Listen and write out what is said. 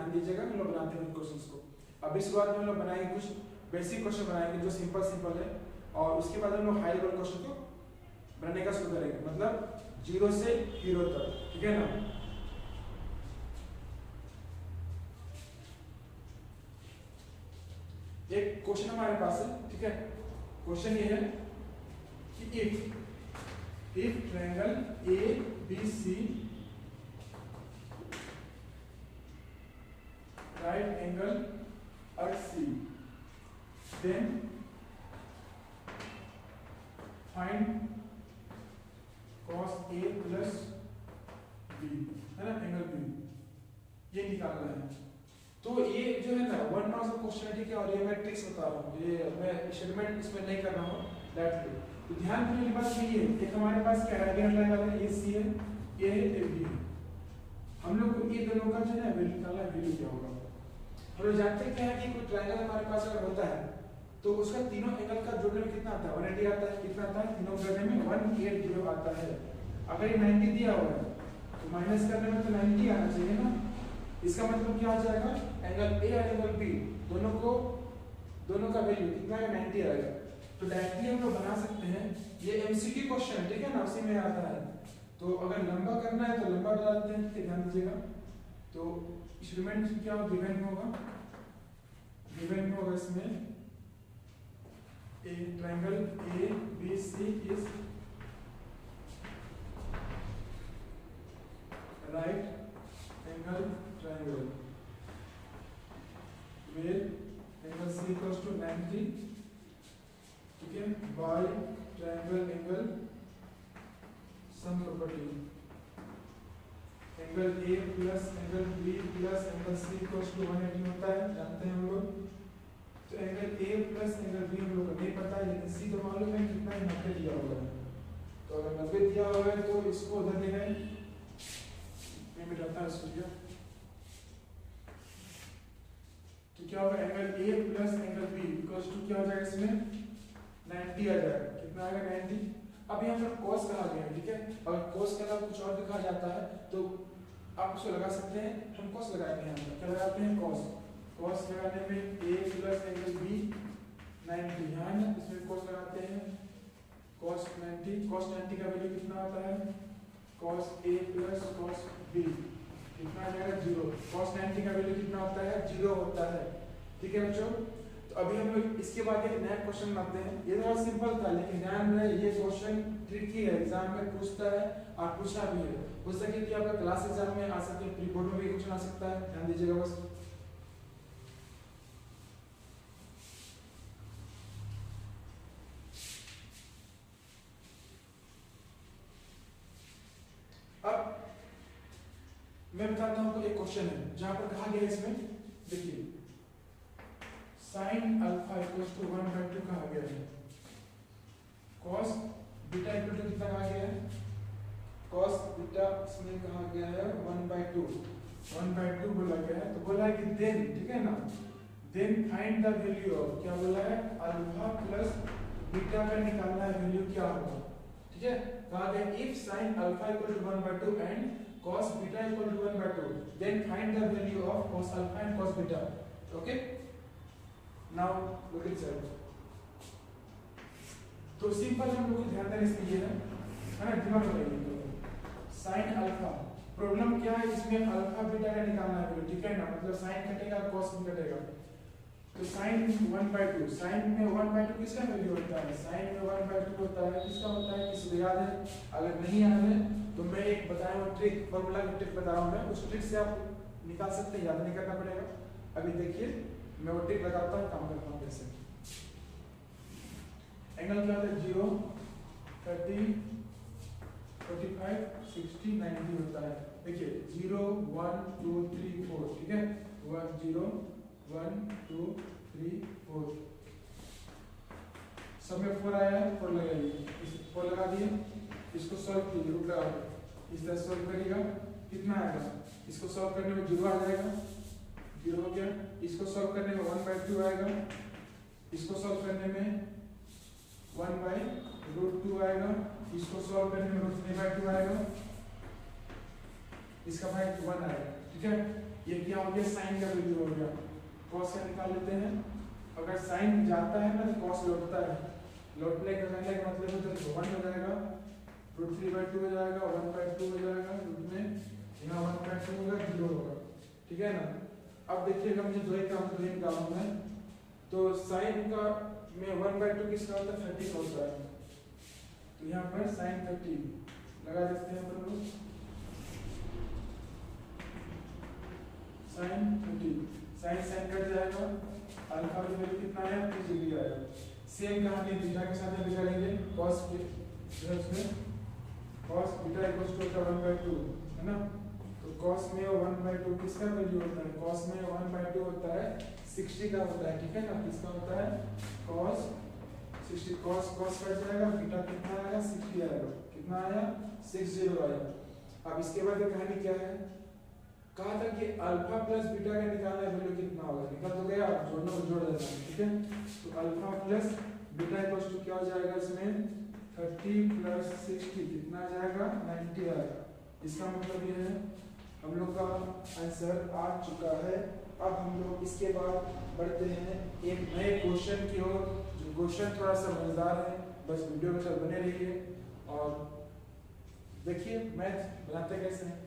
ध्यान दीजिएगा। हम लोग बनाते हैं क्वेश्चंस को। अभी शुरुआत में हम लोग बनाएंगे कुछ बेसिक क्वेश्चन बनाएंगे जो सिंपल है, और उसके बाद हम लोग हाई लेवल क्वेश्चन को बनाने का शुरू करेंगे, मतलब 0 से हीरो तक, ठीक है ना। एक क्वेश्चन हमारे पास है, ठीक है। क्वेश्चन ये है कि if triangle ABC right angle at C, then find cos A plus B, है ना, एंगल B ये निकालना है। तो ये जो है ना वन मार्क्स का क्वेश्चन है, ठीक है। और ये मैं ट्रिक्स बता रहा हूँ, ये मैं स्टेटमेंट इसमें नहीं कर रहा हूँ डायरेक्टली। तो ध्यान देने की बात ये है कि हमारे पास क्या है, ट्रायंगल है, AC है, A है, AB है। हम लोग को ये दोनों का जो है वैल्यू निकालना है, वैल्यू क्या होगा। हम लोग जानते क्या है कि कोई ट्रायंगल हमारे पास अगर होता है तो उसका तीनों एंगल का जोड़ने में कितना आता है, 180 आता है। कितना आता है, तीनों जोड़ने में 180 आता है। अगर ये 90 दिया हुआ है तो माइनस करने में तो 90 आना चाहिए ना। इसका मतलब क्या आ जाएगा, एंगल A और एंगल B दोनों का वैल्यू कितना है, 90 आएगा। तो डायरेक्टली हम लोग बना सकते हैं, ये MCQ क्वेश्चन है, ठीक है ना, उसी में आता है। तो अगर लंबा करना है तो लंबा डालते हैं, ठीक है, ध्यान दीजिएगा। तो इंस्ट्रूमेंट क्या होगा, गिवन में होगा इसमें ए triangle ABC is right angle triangle where angle C equals to 90, ठीक है, by triangle angle sum property, angle A plus angle B plus angle C equals to 180 होता है, जानते हैं हम लोग। तो angle A plus angle B हम लोग को नहीं पता है, लेकिन C तो मालूम है कितना, 90 दिया हुआ है। तो अगर 90 दिया हुआ है तो इसको उधर ले गए, मैं मिटाता हूं इसको दिया। तो क्या होगा, angle A plus angle B equals to क्या हो जाएगा, इसमें 90 आ जाएगा। कितना आएगा, 90। अब यहाँ पर cos कहा गया है, ठीक है। अगर cos के अलावा कुछ और लिखा जाता है तो आप उसको लगा सकते हैं। हम cos लगाएंगे, यहाँ पर क्या लगाते हैं, cos लगाने में A प्लस एंगल B 90, यहाँ ना इसमें cos लगाते हैं, cos 90 का वैल्यू कितना आता है, cos A plus cos B कितना आ जाएगा, 0। cos 90 का वैल्यू कितना होता है, 0 होता है, ठीक है बच्चों। तो अभी हम लोग इसके बाद एक नया क्वेश्चन बनाते हैं। ये थोड़ा सिंपल था, लेकिन ध्यान रहे ये क्वेश्चन ट्रिकी है, एग्जाम में पूछता है और पूछा भी है। हो सके कि आपका क्लास एग्जाम में आ सके, प्री बोर्ड में भी क्वेश्चन आ सकता है, ध्यान दीजिएगा बस। अब मैं बताता हूं, एक क्वेश्चन है जहां पर कहा गया है, इसमें देखिए sin अल्फा इक्वल्स टू 1/2 कहा गया है, cos बीटा इक्वल टू कितना कहा गया है, cos बीटा इसमें कहा गया है 1/2 बोला गया है। तो बोला है कि देन, ठीक है ना, then find the value of, क्या बोला है, अल्फा प्लस बीटा का निकालना है, वैल्यू क्या होगा, ठीक है। कहा गया if sin alpha equal to 1/2 and cos beta equal to 1/2, then find the value of cos alpha and cos beta. Okay, now look at it. तो सिंपल हम लोग को ध्यान देने इसमें ये है ना, दिमाग लगाइए। sin अल्फा प्रॉब्लम क्या है, इसमें अल्फा बीटा का निकालना है, ठीक है ना, मतलब sin कटेगा cos भी कटेगा। तो sin 1/2, sin में 1/2 किसका वैल्यू होता है, sin में 1/2 होता है, किसका होता है, किसी को याद है, अगर नहीं याद है तो मैं एक बताया हुआ ट्रिक, फॉर्मूला की ट्रिक बता रहा हूं मैं, उस ट्रिक से आप निकाल सकते हैं, याद नहीं करना पड़ेगा। अभी देखिए मैं वो ट्रिक लगाता हूं, काम करता हूं कैसे। एंगल क्या होता है, 0 30 45 60 90 होता है। देखिए 0 1 2 3 4, ठीक है, 1 0 1 2 3 4, सब में 4 आया है, 4 लगाइए, इस 4 लगा दिए, इसको सॉल्व कीजिए, रुक रहा है, इस तरह सॉल्व करिएगा, कितना आएगा, इसको सॉल्व करने में 0 आ जाएगा, 0 हो गया। इसको सॉल्व करने में 1/2 आएगा, इसको सॉल्व करने में 1/√2 आएगा, इसको सॉल्व करने में √3/2 आएगा, इसका भाई 1 आएगा, ठीक है। ये क्या हो गया, साइन का वैल्यू हो गया। कॉस का निकाल लेते हैं। अगर साइन जाता है ना तो कॉस लौटता है, लौटने का मतलब है तो 1 हो जाएगा, √3/2 हो जाएगा, 1/2 हो जाएगा, रूट में यहाँ 1/2 होगा, 0 होगा, ठीक है ना। अब देखिएगा मुझे दो ही काम है, तो साइन का में 1/2 किसका होता है, 30 का होता है, तो यहाँ पर साइन 30 लगा देते हैं अपन लोग, साइन 30, साइन कट जाएगा, अल्फा की वैल्यू कितना है, 30 डिग्री आएगा। सेम कहानी बीटा के साथ भी करेंगे, cos में cos बीटा इक्वल्स टू 1/2 है ना, तो cos में 1/2 किसका वैल्यू होता है, cos में 1/2 होता है 60 का होता है, ठीक है ना, किसका होता है cos 60, cos कट जाएगा, बीटा कितना आएगा 60 आएगा, कितना आया 60 आया। अब इसके बाद कहानी क्या है, कहा था कि अल्फा प्लस बीटा का निकालना वैल्यू कितना होगा, निकल तो गया, जोड़ना तो जोड़ देना है, ठीक है। तो alpha plus beta equals to क्या हो जाएगा, इसमें 30 प्लस 60 कितना आ जाएगा, 90 आएगा। इसका मतलब ये है हम लोग का आंसर आ चुका है। अब हम लोग इसके बाद बढ़ते हैं एक नए क्वेश्चन की ओर, जो क्वेश्चन थोड़ा सा मजेदार है, बस वीडियो के साथ बने रहिए और देखिए मैथ बनाते कैसे हैं।